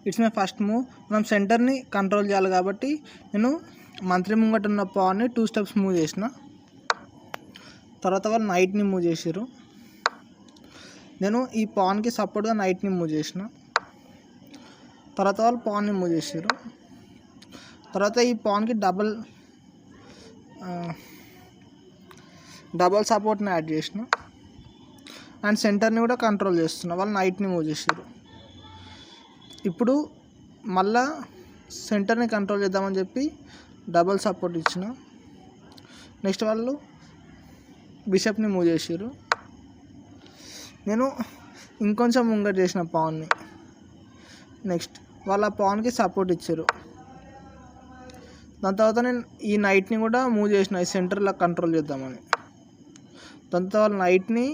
It's my first move. మనం సెంటర్ని control చేయాలి కాబట్టి నేను మంత్రి ముంగట ఉన్న పాన్ని 2 స్టెప్స్ మూవ్ చేసిన. తర్వాత వాళ్ళు నైట్ని మూవ్ చేసారు. నేను ఈ పాన్కి సపోర్ట్గా నైట్ని మూవ్ చేసిన. తర్వాత వాళ్ళు పాన్ని మూవ్ చేసారు. తర్వాత ఈ పాన్కి డబల్ సపోర్ట్ని యాడ్ చేసిన అండ్ సెంటర్ని కూడా కంట్రోల్ చేస్తున్నా. వాళ్ళు నైట్ని మూవ్ చేసారు. ఇప్పుడు మళ్ళా సెంటర్ని కంట్రోల్ చేద్దామని చెప్పి డబల్ సపోర్ట్ ఇచ్చిన. నెక్స్ట్ వాళ్ళు బిషప్ని మూవ్ చేసారు. నేను ఇంకొంచెం ముంగట చేసిన పాన్ని. నెక్స్ట్ వాళ్ళ పాన్కి సపోర్ట్ ఇచ్చారు. దాని తర్వాత నేను ఈ నైట్ని కూడా మూవ్ చేసిన ఈ సెంటర్లో కంట్రోల్ చేద్దామని. దాని తర్వాత వాళ్ళు నైట్ని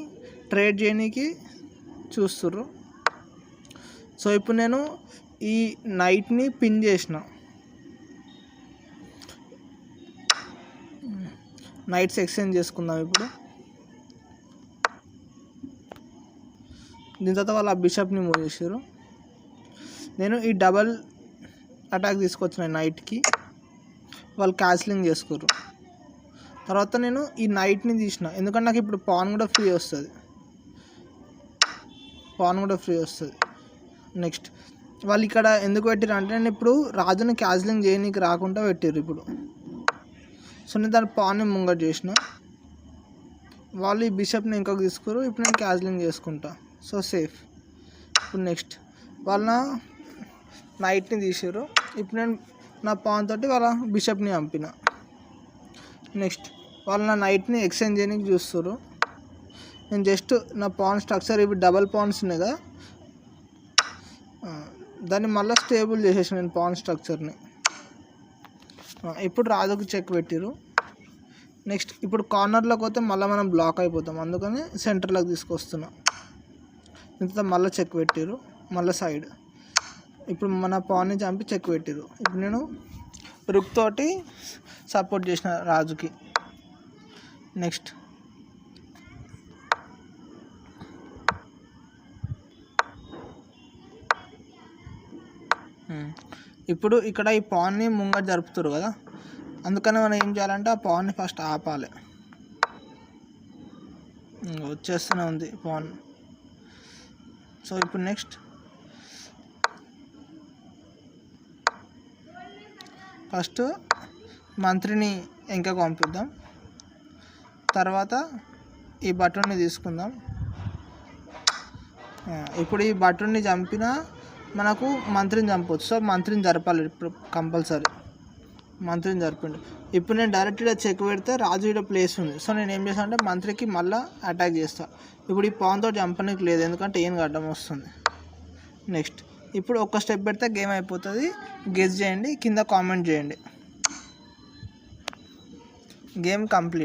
ట్రేడ్ చేయడానికి చూస్తుర్రు. సో ఇప్పుడు నేను ఈ నైట్ని పిన్ చేసిన. నైట్స్ ఎక్స్చేంజ్ చేసుకుందాం ఇప్పుడు. దీని తర్వాత వాళ్ళు ఆ బిషప్ని మూవ్ చేశారు. నేను ఈ డబల్ అటాక్ తీసుకొచ్చిన నైట్కి. వాళ్ళు క్యాన్సిలింగ్ చేసుకోరు. తర్వాత నేను ఈ నైట్ని తీసిన, ఎందుకంటే నాకు ఇప్పుడు పాన్ కూడా ఫ్రీ వస్తుంది. నెక్స్ట్ వాళ్ళు ఇక్కడ ఎందుకు పెట్టారు అంటే నేను ఇప్పుడు రాజుని క్యాన్సిలింగ్ చేయనీకి రాకుండా పెట్టారు ఇప్పుడు. సో నేను దాని పాన్ని ముంగట చేసిన. వాళ్ళు ఈ బిషప్ని ఇంకొక తీసుకోరు. ఇప్పుడు నేను క్యాన్సిలింగ్ చేసుకుంటా. So safe. ఇప్పుడు నెక్స్ట్ వాళ్ళ నైట్ని తీసారు. ఇప్పుడు నేను నా పాన్ తోటి వాళ్ళ బిషప్ని చంపిన. నెక్స్ట్ వాళ్ళు నా నైట్ని ఎక్స్చేంజ్ చేయడానికి చూస్తారు. నేను జస్ట్ నా పాన్ స్ట్రక్చర్ ఇవి డబల్ పాన్స్ ఉన్నాయి కదా, దాన్ని మళ్ళీ స్టేబుల్ చేసేసాను నేను పాన్ స్ట్రక్చర్ని. ఇప్పుడు రాజుకు చెక్ పెట్టిరు. నెక్స్ట్ ఇప్పుడు కార్నర్లోకి పోతే మళ్ళీ మనం బ్లాక్ అయిపోతాం, అందుకని సెంటర్లోకి తీసుకొస్తున్నా. ఇంత మళ్ళీ చెక్ పెట్టిరు, మళ్ళీ సైడ్. ఇప్పుడు మన పాన్ని చంపి చెక్ పెట్టిరు. ఇప్పుడు నేను రుక్ తోటి సపోర్ట్ చేసిన రాజుకి. నెక్స్ట్ ఇప్పుడు ఇక్కడ ఈ పాన్ని ముంగట జరుపుతారు కదా, అందుకని మనం ఏం చేయాలంటే ఆ పాన్ని ఫస్ట్ ఆపాలి. వచ్చేస్తూనే ఉంది పాన్. సో ఇప్పుడు నెక్స్ట్ ఫస్ట్ మంత్రిని వెనకకు పంపిద్దాం. తర్వాత ఈ బటన్ని తీసుకుందాం. ఇప్పుడు ఈ బటన్ని చంపినా మనకు మంత్రిని చంపవచ్చు. సో మంత్రిని జరపాలి ఇప్పుడు కంపల్సరీ. మంత్రిని జరిపిండు. ఇప్పుడు నేను డైరెక్ట్గా చెక్ పెడితే రాజు ఇక్కడ ప్లేస్ ఉంది. సో నేను ఏం చేస్తాను అంటే మంత్రికి మళ్ళీ అటాక్ చేస్తాను. ఇప్పుడు ఈ పాన్తో చంపడానికి లేదు, ఎందుకంటే ఏం అడ్డం వస్తుంది. నెక్స్ట్ ఇప్పుడు ఒక్క స్టెప్ పెడితే గేమ్ అయిపోతుంది. గెస్ చేయండి, కింద కామెంట్ చేయండి. Game complete.